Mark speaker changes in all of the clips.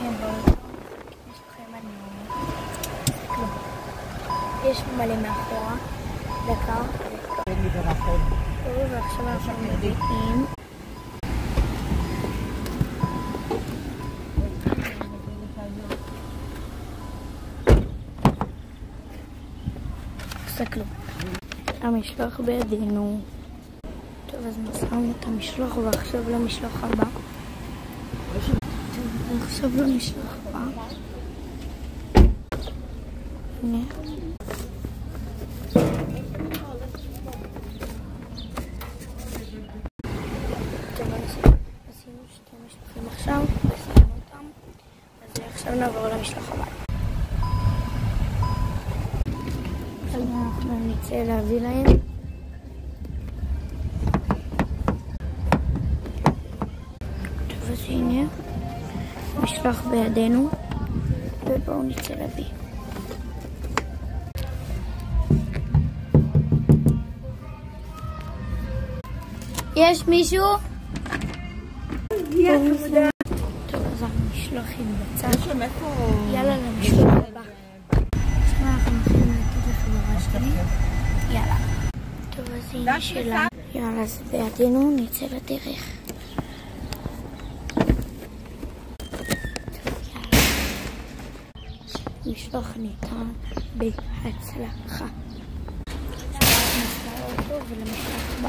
Speaker 1: יש לכם מנוע. יש מלא מאחורה. דקה. ועכשיו אנחנו מביאים. תסתכלו. המשלוח בידינו. טוב, אז נסענו את המשלוח ועכשיו למשלוח הבא. עכשיו למשלוח הבא. הנה. טוב, עשינו שתי משלוחים עכשיו, וסיימנו אותם. אז עכשיו נעבור למשלוח הבא. אז אנחנו נצא להביא להם. טוב, אז הנה. משלוח בידינו, ובואו נצא להביא. יש מישהו? טוב, אז המשלוחים בצד. יאללה למשלוח הבא. עכשיו אנחנו מתחילים לתת לחברה שלי. יאללה. טוב, אז הנה שלה. יאללה, אז בידינו נצא לדרך. משלוח ניתן בהצלחה. נסע אותו ולמשלוח הבא.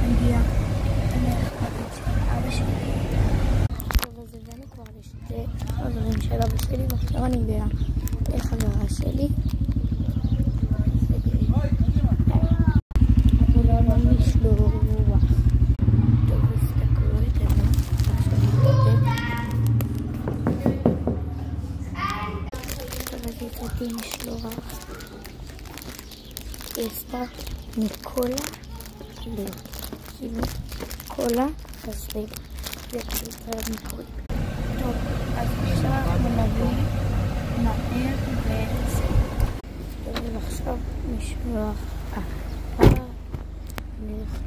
Speaker 1: נגיע אבא שלי. טוב, אז הגענו כבר לשתי חברים של אבא שלי, ועכשיו אני מגיעה לחברה שלי. משלוח esta Nicola Leo קולה אז זה קצת מקורי. טוב, אז עכשיו אנחנו נביא מהר וזהו. טוב, עכשיו משלוח הבא. אני הולך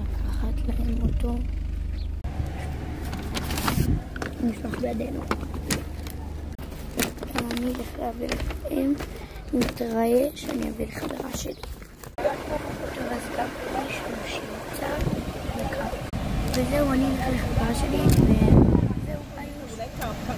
Speaker 1: לקחת להם אותו. משלוח בידינו. אני הולך להביא לכם, נתראה שאני אביא לחברה שלי. טוב, אז גם מישהו שיוצא וזהו, אני הולך לחברה שלי וזהו, ביי.